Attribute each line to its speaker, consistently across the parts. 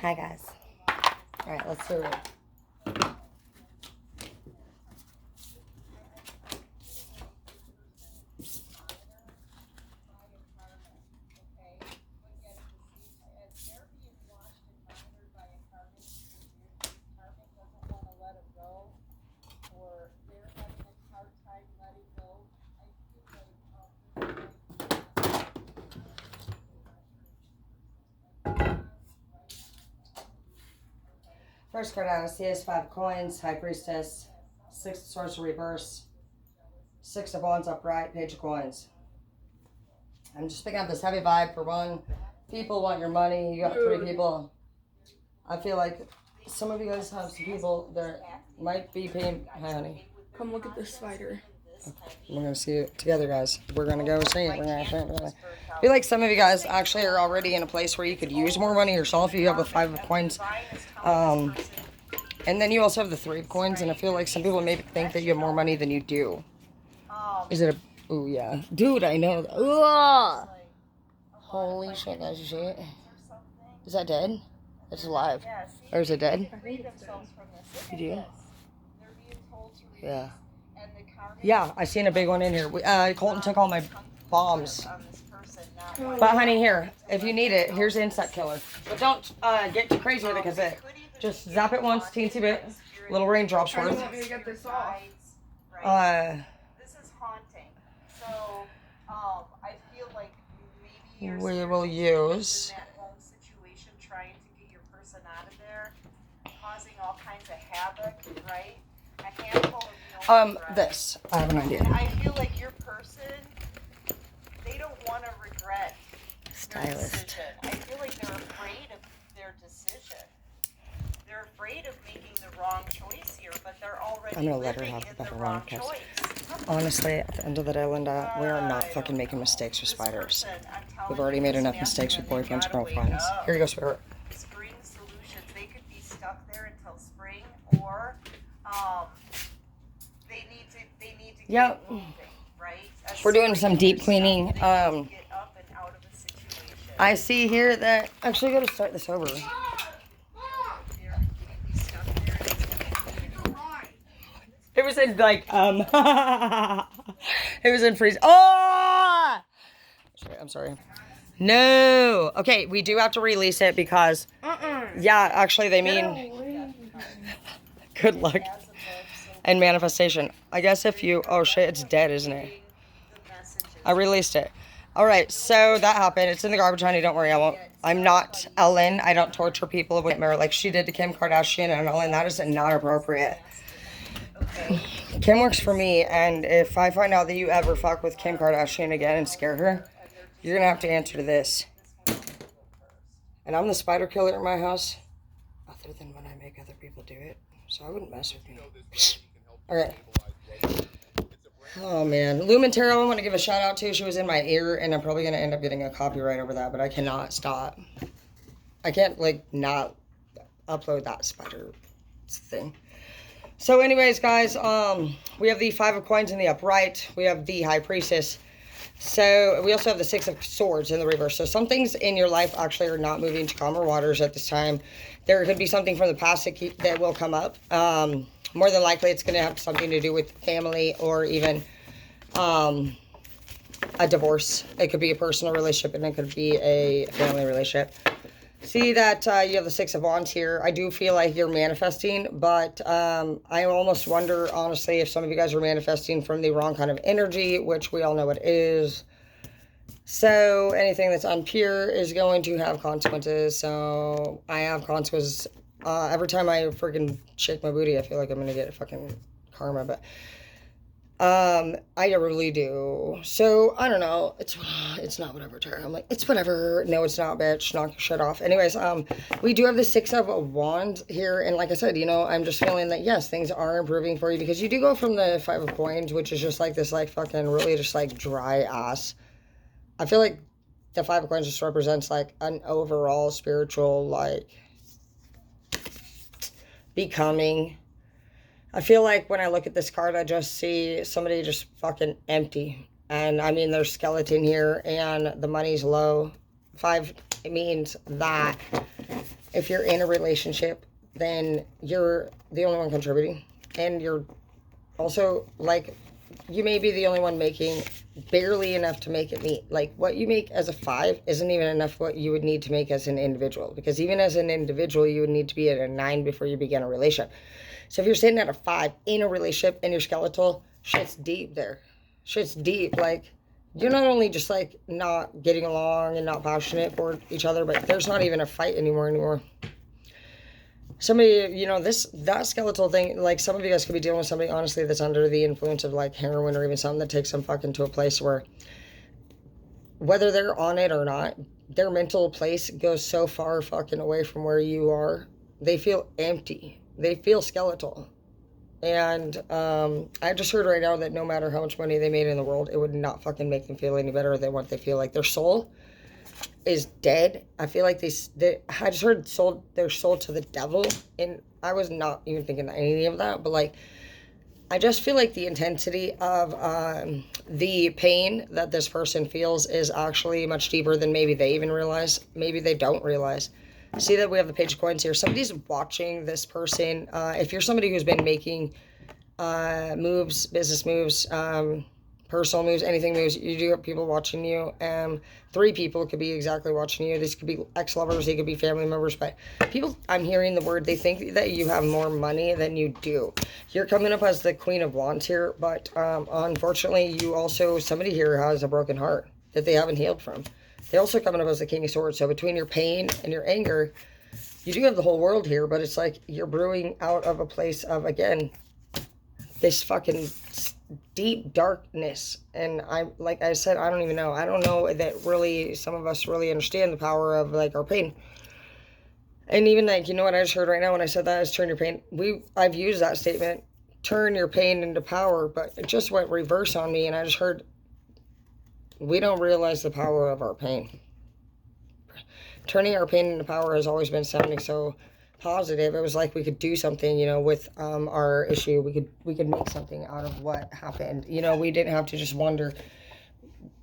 Speaker 1: Hi, guys. All right, let's do it. First card out of CS, 5 coins, High Priestess, 6 of Swords reverse, 6 of Wands upright, Page of Coins. I'm just picking up this heavy vibe for one. People want your money. You got 3 people. I feel like some of you guys have some people that might be paying. Hi, honey.
Speaker 2: Come look at this spider.
Speaker 1: We're going to see it together, guys. We're going to go see it. We're going to I feel like some of you guys actually are already in a place where you could use more money yourself. You have the 5 of coins. And then you also have the 3 of coins. And I feel like some people maybe think that you have more money than you do. Is it a... Ooh, yeah. Dude, I know. Ugh. Holy shit, guys. You see it? Is that dead? It's alive. Or is it dead? You do? Yeah. Yeah, I seen a big one in here. Colton took all my bombs. But honey, here, if you need it, here's the insect killer. But don't get too crazy with it because it just zap it once, teensy bit, little raindrops worth.
Speaker 2: Let me get this off.
Speaker 3: This is haunting. So, I feel like maybe
Speaker 1: we will use
Speaker 3: in that whole situation, trying to get your person out of there, causing all kinds of havoc, right? A handful of
Speaker 1: this. I have an idea.
Speaker 3: And I feel like your person, they don't want to regret their decision. I feel like they're afraid of their decision. They're afraid of making the wrong choice here, but they're already
Speaker 1: I'm gonna let her
Speaker 3: living
Speaker 1: have
Speaker 3: in
Speaker 1: the
Speaker 3: the
Speaker 1: wrong
Speaker 3: wrong
Speaker 1: choice.
Speaker 3: choice.
Speaker 1: Honestly, at the end of the day, Linda, we are not fucking making mistakes with spiders. We've already made enough mistakes with boyfriends and girlfriends. Here you go, sweetheart.
Speaker 3: Spring solutions. They could be stuck there until spring, or they need to
Speaker 1: Yep.
Speaker 3: get moving, right?
Speaker 1: We're doing some deep cleaning.
Speaker 3: Get up and out of a situation.
Speaker 1: I see here that actually got to start this over. It was in like it was in freeze. Oh, I'm sorry. No. Okay, we do have to release it because yeah, actually they mean good luck and manifestation. I guess if you oh shit, it's dead, isn't it? I released it. All right, so that happened. It's in the garbage, honey. Don't worry, I won't. I'm not Ellen. I don't torture people with mirror like she did to Kim Kardashian and Ellen. That is not appropriate. Kim works for me, and if I find out that you ever fuck with Kim Kardashian again and scare her, you're gonna have to answer to this. And I'm the spider killer in my house, other than when I make other people do it. So I wouldn't mess with me. All right. Oh man, Lumen Tarot, I want to give a shout out to. She was in my ear, and I'm probably gonna end up getting a copyright over that, but I cannot stop. I can't like not upload that spider thing. So anyways, guys, we have the 5 of coins in the upright. We have the High Priestess. So we also have the 6 of Swords in the reverse. So some things in your life actually are not moving to calmer waters at this time. There could be something from the past that will come up. More than likely, it's going to have something to do with family or even a divorce. It could be a personal relationship and it could be a family relationship. See that you have the 6 of Wands here. I do feel like you're manifesting, but I almost wonder, honestly, if some of you guys are manifesting from the wrong kind of energy, which we all know it is. So anything that's unpure is going to have consequences. So I have consequences. Every time I freaking shake my booty, I feel like I'm going to get fucking karma, but I really do. So, I don't know. It's not whatever, Tara. I'm like, it's whatever. No, it's not, bitch. Knock your shit off. Anyways, we do have the 6 of Wands here. And like I said, you know, I'm just feeling that, yes, things are improving for you. Because you do go from the 5 of Coins, which is just like this, like, fucking really just, like, dry ass. I feel like the 5 of Coins just represents, like, an overall spiritual, like, becoming. I feel like when I look at this card, I just see somebody just fucking empty. And I mean, there's skeleton here and the money's low. 5, it means that if you're in a relationship, then you're the only one contributing, and you're also, like, you may be the only one making barely enough to make it meet. Like, what you make as a 5 isn't even enough what you would need to make as an individual, because even as an individual, you would need to be at a 9 before you begin a relationship. So if you're sitting at a 5 in a relationship and you're skeletal, shit's deep there. Shit's deep. Like, you're not only just, like, not getting along and not passionate for each other, but there's not even a fight anymore. Somebody, you know, that skeletal thing, like, some of you guys could be dealing with somebody, honestly, that's under the influence of, like, heroin or even something that takes them fucking to a place where, whether they're on it or not, their mental place goes so far fucking away from where you are. They feel empty. They feel skeletal. And I just heard right now that no matter how much money they made in the world, it would not fucking make them feel any better than what they feel like. Their soul is dead. I feel like I just heard they're sold to the devil, and I was not even thinking any of that, but, like, I just feel like the intensity of the pain that this person feels is actually much deeper than maybe they even realize. Maybe they don't realize. See that we have the Page of Coins here. Somebody's watching this person. If you're somebody who's been making moves, business moves, personal moves, anything moves, you do have people watching you. 3 people could be exactly watching you. These could be ex-lovers, they could be family members, but people, I'm hearing the word, they think that you have more money than you do. You're coming up as the Queen of Wands here, but unfortunately, somebody here has a broken heart that they haven't healed from. They're also coming up as the King of Swords. So between your pain and your anger, you do have the whole world here, but it's like you're brewing out of a place of, again, this fucking deep darkness. And like I said, I don't even know. I don't know that really some of us really understand the power of, like, our pain. And even, like, you know what I just heard right now when I said that is turn your pain. I've used that statement, turn your pain into power, but it just went reverse on me, and I just heard, we don't realize the power of our pain. Turning our pain into power has always been sounding so positive. It was like we could do something, you know, with our issue. We could make something out of what happened. You know, we didn't have to just wonder.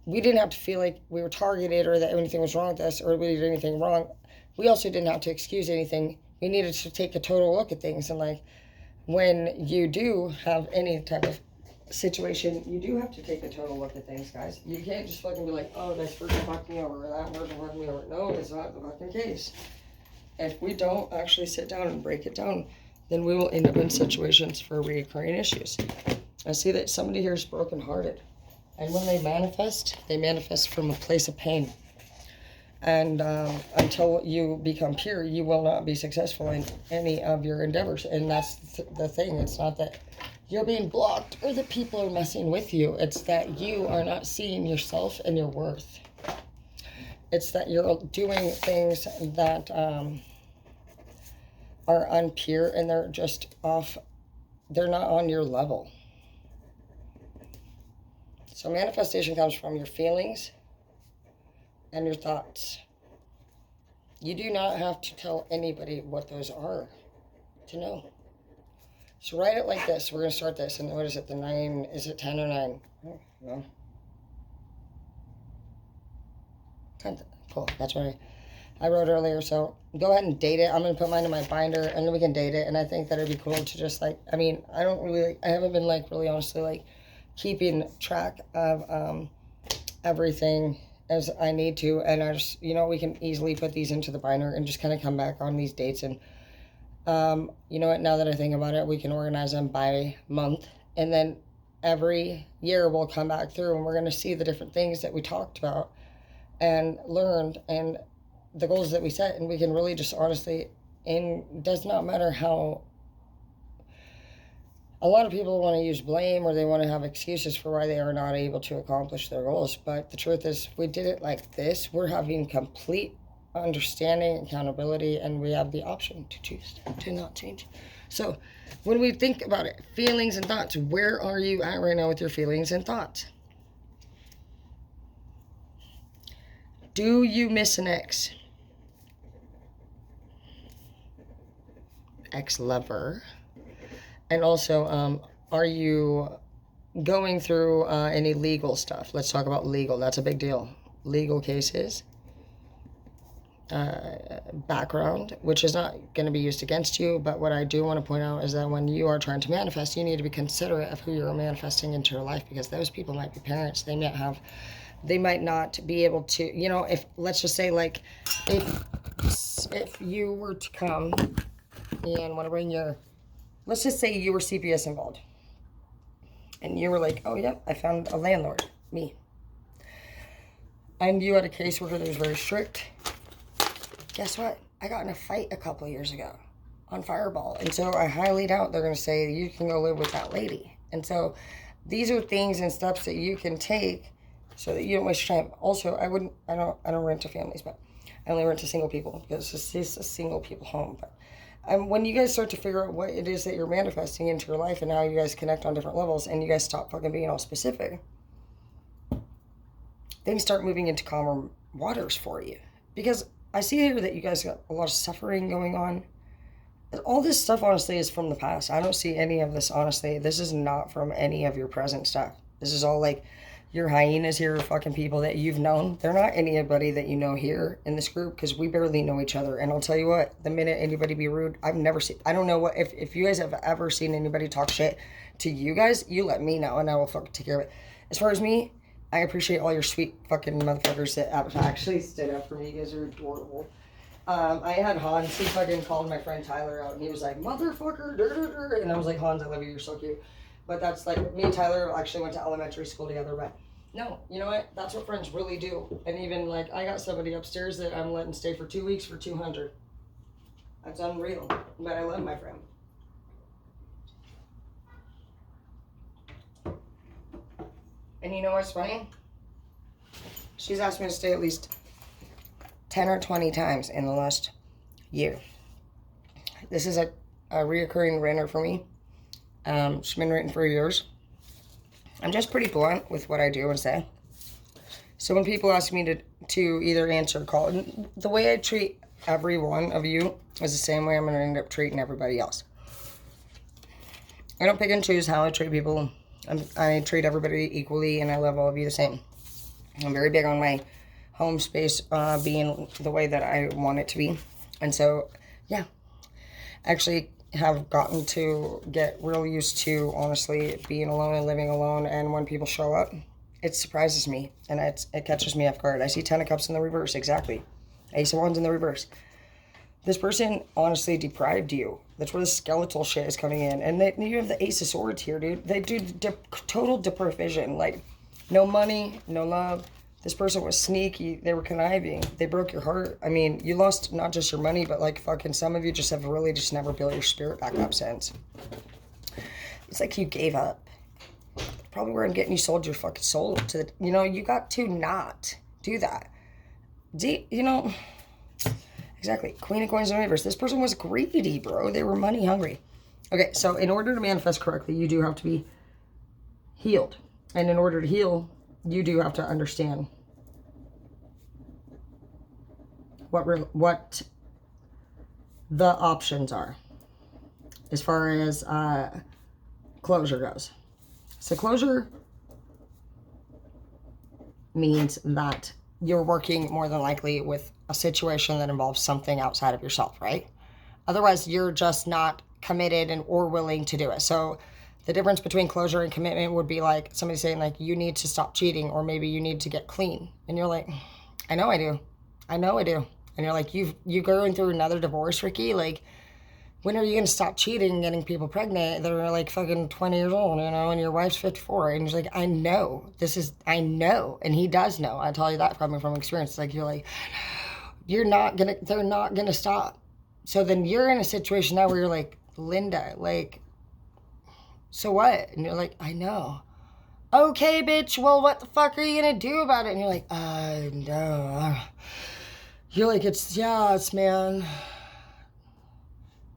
Speaker 1: We didn't have to feel like we were targeted or that anything was wrong with us or we did anything wrong. We also didn't have to excuse anything. We needed to take a total look at things. And, like, when you do have any type of situation, you do have to take a total look at things, guys. You can't just fucking be like, oh, this person fucked me over, or that person fucked me over. No, it's not the fucking case. If we don't actually sit down and break it down, then we will end up in situations for recurring issues. I see that somebody here is brokenhearted. And when they manifest from a place of pain. And until you become pure, you will not be successful in any of your endeavors. And that's the thing. It's not that you're being blocked or that people are messing with you. It's that you are not seeing yourself and your worth. It's that you're doing things that are unpure, and they're just off. They're not on your level. So manifestation comes from your feelings and your thoughts. You do not have to tell anybody what those are to know. So write it like this. We're going to start this. And what is it? The 9, is it 10 or 9? Oh, no. 10. Cool. That's what I wrote earlier. So go ahead and date it. I'm going to put mine in my binder and then we can date it. And I think that it'd be cool to just, like, I mean, I haven't been, like, really honestly, like, keeping track of everything as I need to. And I just, you know, we can easily put these into the binder and just kind of come back on these dates. And you know what, now that I think about it, we can organize them by month, and then every year we'll come back through and we're going to see the different things that we talked about and learned and the goals that we set, and we can really just honestly, and it does not matter how a lot of people want to use blame or they want to have excuses for why they are not able to accomplish their goals, but the truth is, if we did it like this, we're having complete understanding, accountability, and we have the option to choose to not change. So when we think about it, feelings and thoughts, where are you at right now with your feelings and thoughts? Do you miss an ex-lover? And also, are you going through any legal stuff? Let's talk about legal. That's a big deal. Legal cases. background, which is not going to be used against you. But what I do want to point out is that when you are trying to manifest, you need to be considerate of who you're manifesting into your life, because those people might be parents. They might not be able to, if, let's just say, like, if you were to come and want to bring let's just say you were CPS involved, and you were like, oh, yeah, I found a landlord, me. And you had a caseworker that was very strict. Guess what? I got in a fight a couple of years ago on Fireball. And so I highly doubt they're going to say, you can go live with that lady. And so these are things and steps that you can take so that you don't waste your time. Also, I don't rent to families, but I only rent to single people, because this is a single people home. But when you guys start to figure out what it is that you're manifesting into your life and how you guys connect on different levels, and you guys stop fucking being all specific, things start moving into calmer waters for you. Because I see here that you guys got a lot of suffering going on. All this stuff, honestly, is from the past. I don't see any of this, honestly. This is not from any of your present stuff. This is all like your hyenas here are fucking people that you've known. They're not anybody that you know here in this group, because we barely know each other. And I'll tell you what, the minute anybody be rude, I don't know what, if you guys have ever seen anybody talk shit to you guys, you let me know and I will fucking take care of it. As far as me, I appreciate all your sweet fucking motherfuckers that actually stood up for me. You guys are adorable. I had Hans, he fucking called my friend Tyler out, and he was like, motherfucker, and I was like, Hans, I love you, you're so cute. But that's like, me and Tyler actually went to elementary school together, but no, you know what? That's what friends really do. And even like, I got somebody upstairs that I'm letting stay for 2 weeks for $200. That's unreal, but I love my friend. And you know what's funny? She's asked me to stay at least 10 or 20 times in the last year. This is a reoccurring renter for me. She's been renting for years. I'm just pretty blunt with what I do and say. So when people ask me to either answer or call, the way I treat every one of you is the same way I'm going to end up treating everybody else. I don't pick and choose how I treat people. I treat everybody equally, and I love all of you the same. I'm very big on my home space being the way that I want it to be. And so, yeah, actually have gotten to get real used to, honestly, being alone and living alone. And when people show up, it surprises me, and it catches me off guard. I see 10 of Cups in the reverse, exactly. Ace of Wands in the reverse. This person honestly deprived you. That's where the skeletal shit is coming in. And then you have the Ace of Swords here, dude. They do total deprivation. Like, no money, no love. This person was sneaky. They were conniving. They broke your heart. I mean, you lost not just your money, but like fucking some of you just have really just never built your spirit back up since. It's like you gave up. Probably where I'm getting you sold your fucking soul to the, you got to not do that. Exactly. Queen of Coins in the reverse. This person was greedy, bro. They were money hungry. Okay, so in order to manifest correctly, you do have to be healed. And in order to heal, you do have to understand what the options are as far as closure goes. So closure means that you're working more than likely with a situation that involves something outside of yourself, right? Otherwise, you're just not committed or willing to do it. So the difference between closure and commitment would be like somebody saying like, you need to stop cheating, or maybe you need to get clean. And you're like, I know I do. And you're like, you're going through another divorce, Ricky? Like, when are you going to stop cheating and getting people pregnant that are like fucking 20 years old, and your wife's 54? And he's like, I know. I know. And he does know. I tell you that from experience. Like, you're like, they're not going to stop. So then you're in a situation now where you're like, Linda, like, so what? And you're like, I know. Okay, bitch, well, what the fuck are you going to do about it? And you're like, no. You're like, it's man.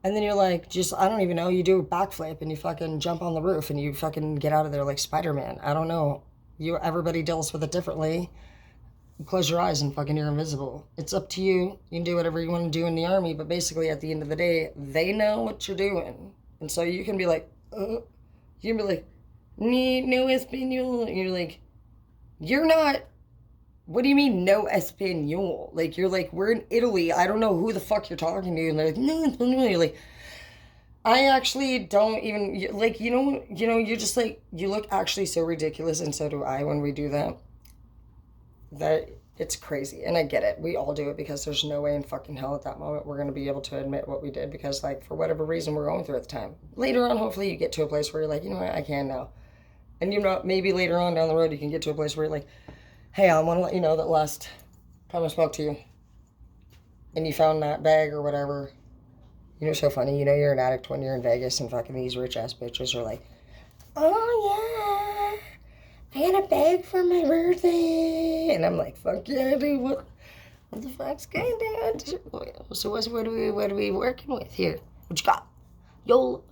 Speaker 1: And then you're like, I don't even know, you do a backflip and you fucking jump on the roof and you fucking get out of there like Spider-Man. I don't know. Everybody deals with it differently. You close your eyes and fucking you're invisible. It's up to you. You can do whatever you want to do in the army, but basically at the end of the day, they know what you're doing. And so you can be like, you can be like, no español. And you're like, you're not What do you mean, no Espanol? Like, you're like, we're in Italy. I don't know who the fuck you're talking to. And they're like, no, Espanol. You're like, I actually don't even, like, you're just like, you look actually so ridiculous, and so do I when we do that. That it's crazy. And I get it. We all do it because there's no way in fucking hell at that moment we're going to be able to admit what we did because, like, for whatever reason we're going through at the time. Later on, hopefully you get to a place where you're like, you know what, I can now. And maybe later on down the road you can get to a place where you're like, hey, I want to let you know that last time I spoke to you and you found that bag or whatever. You know, so funny. You know, you're an addict when you're in Vegas and fucking these rich ass bitches are like, oh yeah, I got a bag for my birthday. And I'm like, fuck yeah, dude. What the fuck's going on? So what are we working with here? What you got? Yo,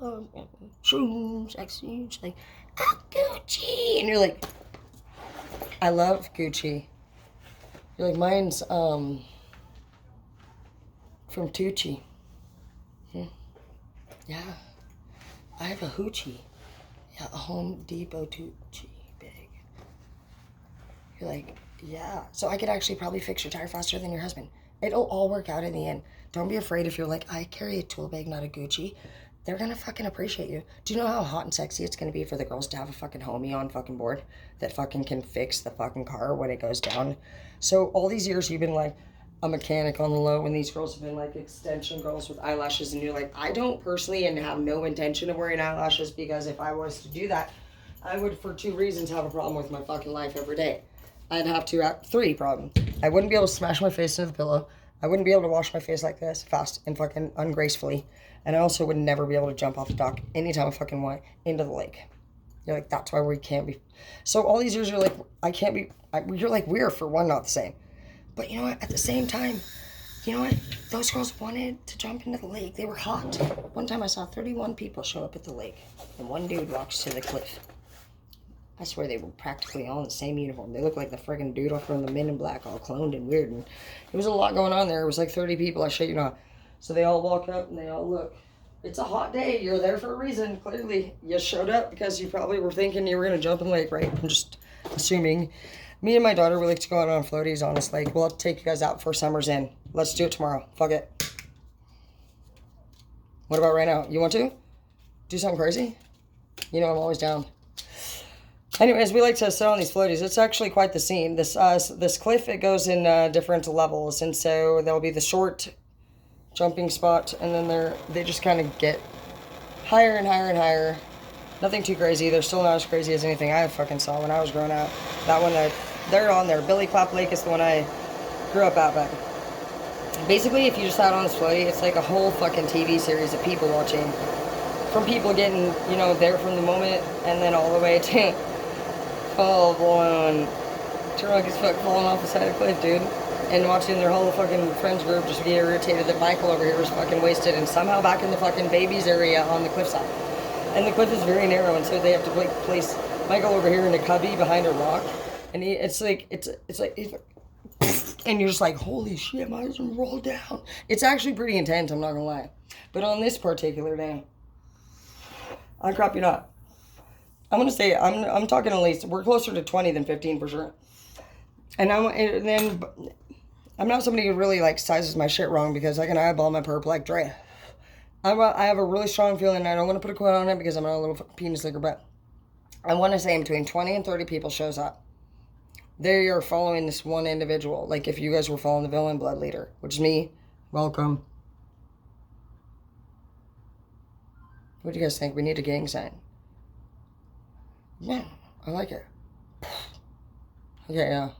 Speaker 1: shrooms, sexy. She's like, oh, Gucci. And you're like, I love Gucci. You're like, mine's from Tucci. Yeah. I have a hoochie. Yeah, a Home Depot Tucci bag. You're like, yeah. So I could actually probably fix your tire faster than your husband. It'll all work out in the end. Don't be afraid if you're like, I carry a tool bag, not a Gucci. They're gonna fucking appreciate you. Do you know how hot and sexy it's gonna be for the girls to have a fucking homie on fucking board that fucking can fix the fucking car when it goes down? So all these years you've been like a mechanic on the low, and these girls have been like extension girls with eyelashes, and you're like, I don't personally and have no intention of wearing eyelashes, because if I was to do that, I would, for 2 reasons, have a problem with my fucking life every day. I'd have to have 3 problems. I wouldn't be able to smash my face into the pillow. I wouldn't be able to wash my face like this fast and fucking ungracefully. And I also would never be able to jump off the dock anytime I fucking want into the lake. You're like, that's why we can't be. So all these years you're like, I can't be. You're like, we're for one not the same. But you know what? At the same time, you know what? Those girls wanted to jump into the lake. They were hot. One time I saw 31 people show up at the lake, and one dude walks to the cliff. I swear they were practically all in the same uniform. They looked like the friggin' dude from the Men in Black, all cloned and weird. And there was a lot going on there. It was like 30 people, I shit you not. So they all walk up and they all look. It's a hot day. You're there for a reason. Clearly, you showed up because you probably were thinking you were going to jump in the lake, right? I'm just assuming. Me and my daughter, we like to go out on floaties on this lake. We'll have to take you guys out for summer's in. Let's do it tomorrow. Fuck it. What about right now? You want to? Do something crazy? You know I'm always down. Anyways, we like to sit on these floaties. It's actually quite the scene. This cliff, it goes in different levels. And so there'll be the short jumping spot, and then they just kind of get higher and higher and higher. Nothing too crazy. They're still not as crazy as anything I fucking saw when I was growing up. That one, they're on there. Billy Clap Lake is the one I grew up at. But basically, if you just sat on this floaty, it's like a whole fucking TV series of people watching. From people getting, you know, there from the moment, and then all the way to full-blown drunk as fuck falling off the side of the cliff, dude. And watching their whole fucking friends group just get irritated that Michael over here was fucking wasted and somehow back in the fucking babies area on the cliffside. And the cliff is very narrow, and so they have to place Michael over here in a cubby behind a rock. And it's like, and you're just like, holy shit, might as well roll down. It's actually pretty intense, I'm not gonna lie. But on this particular day, I crap you not. I'm gonna say, I'm talking at least, we're closer to 20 than 15 for sure. And then I'm not somebody who really like sizes my shit wrong, because I can eyeball my perp like Dre. I have a really strong feeling, and I don't want to put a quote on it because I'm not a little fucking penis licker, but I want to say between 20 and 30 people shows up. They are following this one individual. Like if you guys were following the villain blood leader, which is me, welcome. What do you guys think? We need a gang sign. Yeah, I like it. Okay, yeah.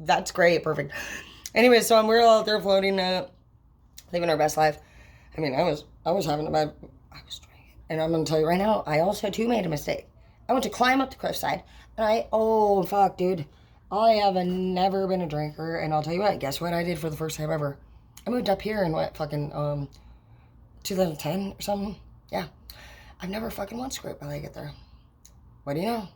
Speaker 1: That's great, perfect. Anyway, so we're all out there floating, living our best life. I mean, I was having a bad, I was drinking. And I'm going to tell you right now, I also too made a mistake. I went to climb up the cliffside, and oh, fuck, dude. I have never been a drinker, and I'll tell you what, guess what I did for the first time ever? I moved up here in what, fucking, 2010 or something? Yeah. I've never fucking once scraped my leg at there. What do you know?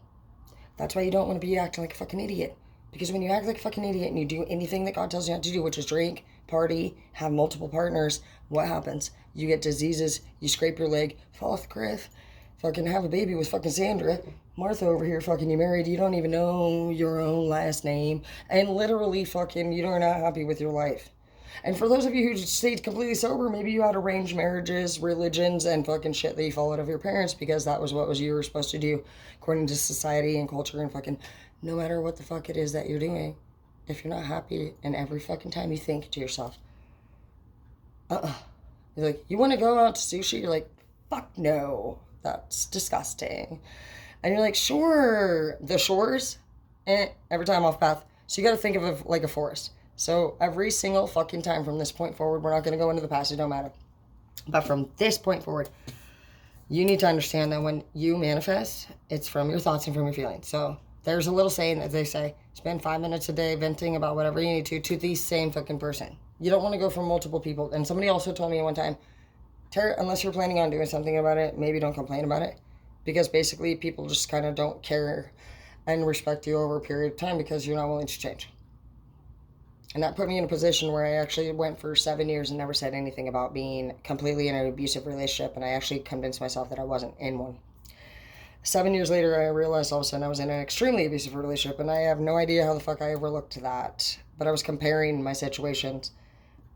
Speaker 1: That's why you don't want to be acting like a fucking idiot. Because when you act like a fucking idiot and you do anything that God tells you not to do, which is drink, party, have multiple partners, what happens? You get diseases, you scrape your leg, fall off the cliff, fucking have a baby with fucking Sandra. Martha over here, fucking you married, you don't even know your own last name, and literally fucking you're not happy with your life. And for those of you who stayed completely sober, maybe you had arranged marriages, religions, and fucking shit that you followed of your parents because that was what you were supposed to do according to society and culture, and fucking no matter what the fuck it is that you're doing, if you're not happy, and every fucking time you think to yourself, you're like, you want to go out to sushi? You're like, fuck no, that's disgusting. And you're like, sure, the shores, every time off path. So you got to think of it like a forest. So every single fucking time from this point forward, we're not going to go into the past, it don't matter. But from this point forward, you need to understand that when you manifest, it's from your thoughts and from your feelings. So there's a little saying that they say, spend 5 minutes a day venting about whatever you need to the same fucking person. You don't want to go from multiple people. And somebody also told me one time, Tara, unless you're planning on doing something about it, maybe don't complain about it. Because basically people just kind of don't care and respect you over a period of time because you're not willing to change. And that put me in a position where I actually went for 7 years and never said anything about being completely in an abusive relationship. And I actually convinced myself that I wasn't in one. 7 years later, I realized all of a sudden I was in an extremely abusive relationship. And I have no idea how the fuck I overlooked that. But I was comparing my situations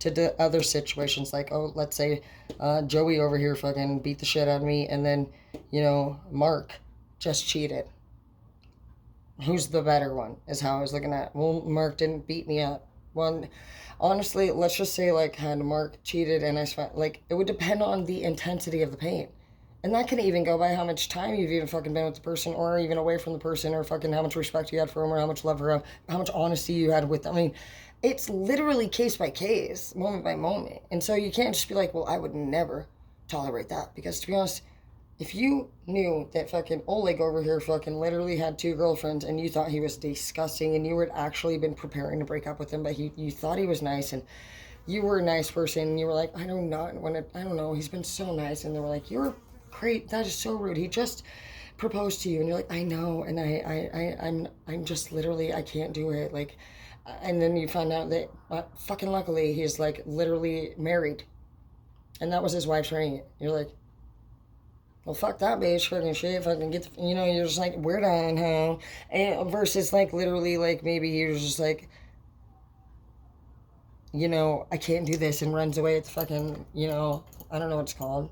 Speaker 1: to the other situations, like, oh, let's say Joey over here fucking beat the shit out of me, and then, you know, Mark just cheated. Who's the better one, is how I was looking at. Well, Mark didn't beat me up. Well, honestly, let's just say, like, had Mark cheated and I spent, like, it would depend on the intensity of the pain. And that can even go by how much time you've even fucking been with the person, or even away from the person, or fucking how much respect you had for them, or how much love for them, how much honesty you had with them. I mean, it's literally case by case, moment by moment. And so you can't just be like, well, I would never tolerate that. Because to be honest, if you knew that fucking Oleg over here fucking literally had 2 girlfriends and you thought he was disgusting and you had actually been preparing to break up with him, but you thought he was nice and you were a nice person and you were like, I don't know, he's been so nice. And they were like, you're great, that is so rude. He just proposed to you. And you're like, I know, and I'm just literally, I can't do it. Like, and then you find out that fucking luckily he's like literally married, and that was his wife's ring. You're like, well, fuck that bitch, fucking shit, fucking get the, you know, you're just like, we're done, huh? And versus like literally like maybe you're just like, you know, I can't do this, and runs away at the fucking, you know, I don't know what it's called.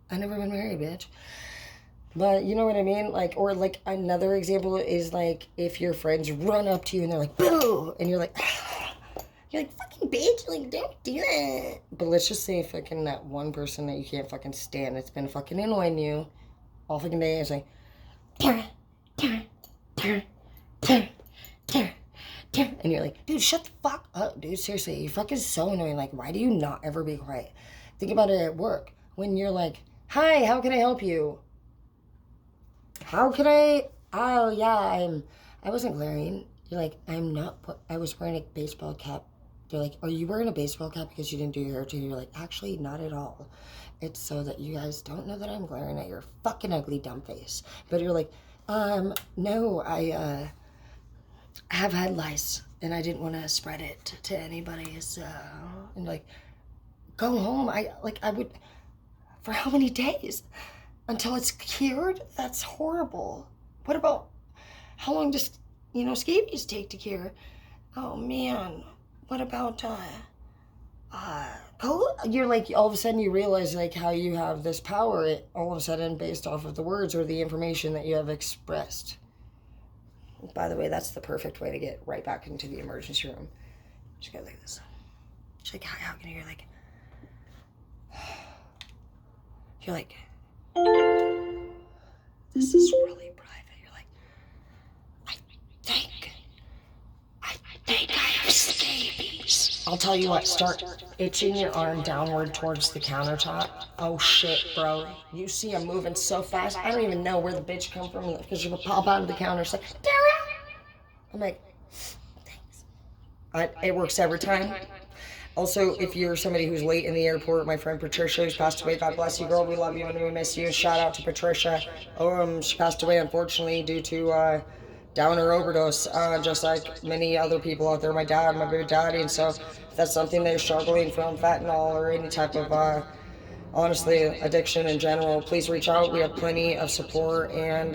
Speaker 1: I never been married, bitch. But you know what I mean? Like, or like another example is like if your friends run up to you and they're like, boo! And you're like, fucking bitch, like, don't do that. But let's just say fucking that one person that you can't fucking stand, it's been fucking annoying you all fucking day. It's like, and you're like, dude, shut the fuck up, dude. Seriously, you're fucking so annoying. Like, why do you not ever be quiet? Think about it at work. When you're like, hi, how can I help you? How can I? Oh, yeah, I wasn't glaring. You're like, I was wearing a baseball cap. They're like, are you wearing a baseball cap because you didn't do your hair too? You're like, actually, not at all. It's so that you guys don't know that I'm glaring at your fucking ugly dumb face. But you're like, no, I have had lice and I didn't want to spread it to anybody. So, and like, go home. I would, for how many days? Until it's cured? That's horrible. What about, how long does, you know, scabies take to cure? Oh man, what about, you're like, all of a sudden you realize like how you have this power, all of a sudden based off of the words or the information that you have expressed. By the way, that's the perfect way to get right back into the emergency room. Just go like this. She's like, how can you're like, this is really private. You're like, I think I have scabies. I'll tell you what, start itching your arm downward towards the countertop. Oh shit, bro. You see him moving so fast. I don't even know where the bitch come from because she'll pop out of the counter. It's like, I'm like, thanks. It works every time. Also, if you're somebody who's late in the airport, my friend Patricia, who's passed away, God bless you, girl. We love you and we miss you. Shout out to Patricia. She passed away, unfortunately, due to down or overdose, just like many other people out there, my dad, my baby daddy. And so if that's something they're struggling from, fentanyl or any type of honestly addiction in general, please reach out. We have plenty of support, and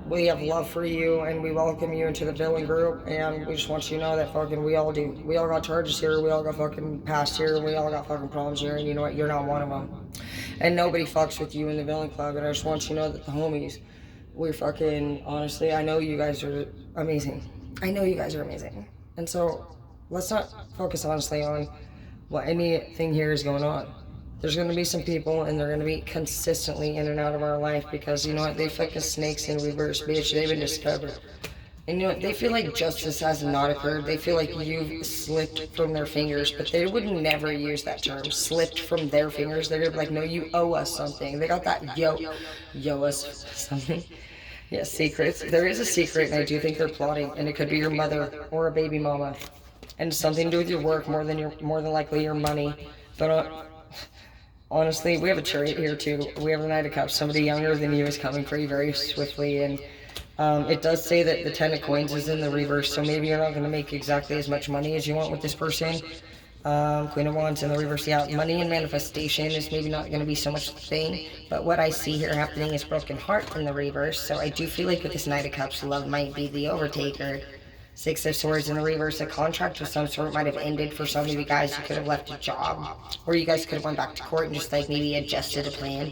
Speaker 1: we have love for you, and we welcome you into the billing group. And we just want you to know that fucking we all got charges here, we all got fucking past here, we all got fucking problems here, and you know what, you're not one of them. And nobody fucks with you in the billing club. And I just want you to know that the homies, we're fucking, honestly, I know you guys are amazing. I know you guys are amazing. And so let's not focus honestly on what anything here is going on. There's going to be some people, and they're going to be consistently in and out of our life because, you know what, they fucking snakes in reverse, bitch. They've been discovered. And you know what, they feel like justice has not occurred. They feel like you've slipped from their fingers, but they would never use that term, slipped from their fingers. They're like, no, you owe us something. They got that yo us something. Yeah, secrets. There is a secret, and I do think they're plotting, and it could be your mother or a baby mama, and something to do with your work more than likely your money. But honestly, we have a chariot here too. We have the Knight of Cups. Somebody younger than you is coming for you very swiftly, and it does say that the Ten of Coins is in the reverse, so maybe you're not going to make exactly as much money as you want with this person. Queen of Wands in the reverse. Yeah, money and manifestation is maybe not going to be so much the thing, but what I see here happening is broken heart in the reverse. So I do feel like with this Knight of Cups, love might be the overtaker. Six of Swords in the reverse. A contract of some sort might have ended for some of you guys. You could have left a job, or you guys could have went back to court and just like maybe adjusted a plan.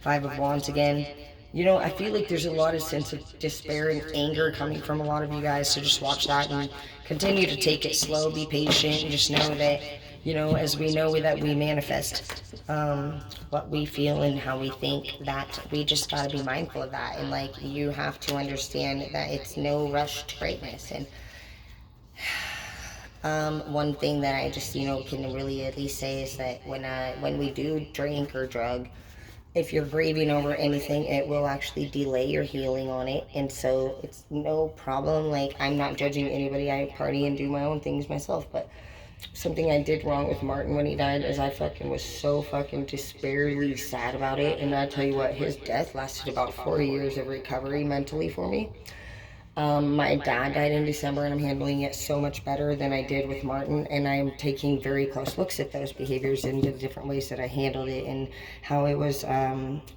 Speaker 1: Five of Wands again. You know, I feel like there's a lot of sense of despair and anger coming from a lot of you guys, so just watch that and continue to take it slow, be patient, and just know that, you know, as we know that we manifest what we feel and how we think, that we just gotta be mindful of that. And like, you have to understand that it's no rush to greatness. And one thing that I just, you know, can really at least say is that when we do drink or drug, if you're grieving over anything, it will actually delay your healing on it. And so it's no problem. Like, I'm not judging anybody. I party and do my own things myself. But something I did wrong with Martin when he died is I fucking was so fucking despairingly sad about it. And I tell you what, his death lasted about 4 years of recovery mentally for me. My dad died in December, and I'm handling it so much better than I did with Martin, and I'm taking very close looks at those behaviors and the different ways that I handled it and how it was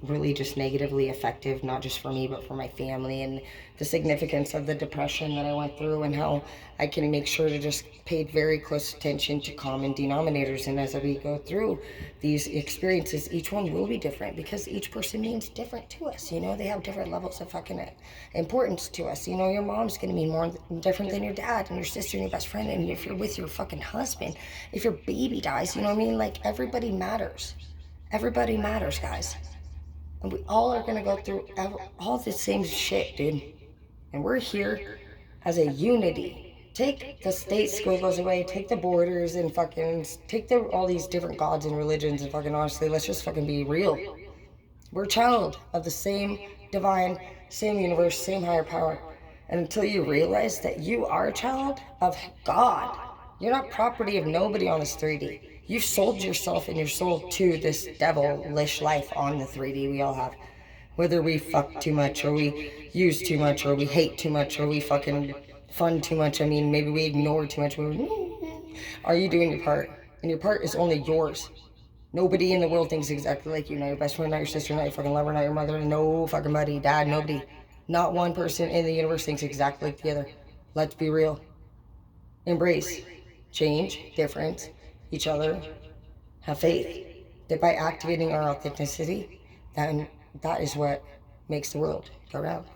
Speaker 1: really just negatively effective, not just for me but for my family, and the significance of the depression that I went through, and how I can make sure to just pay very close attention to common denominators. And as we go through these experiences, each one will be different because each person means different to us. You know, they have different levels of fucking importance to us. You know, your mom's gonna mean more different than your dad, and your sister and your best friend, and if you're with your fucking husband, if your baby dies, you know what I mean? Like, everybody matters. Everybody matters, guys. And we all are gonna go through all the same shit, dude. And we're here as a unity. Take the state school goes away, take the borders, and fucking take all these different gods and religions, and fucking honestly, let's just fucking be real. We're a child of the same divine, same universe, same higher power. And until you realize that you are a child of God, you're not property of nobody on this 3D. You've sold yourself and your soul to this devilish life on the 3D we all have. Whether we fuck too much, or we use too much, or we hate too much, or we fucking fun too much. I mean, maybe we ignore too much. Are you doing your part? And your part is only yours. Nobody in the world thinks exactly like you. Not your best friend, not your sister, not your fucking lover, not your mother, no fucking buddy, dad, nobody. Not one person in the universe thinks exactly like the other. Let's be real. Embrace change, difference, each other. Have faith that by activating our authenticity, that is what makes the world go round.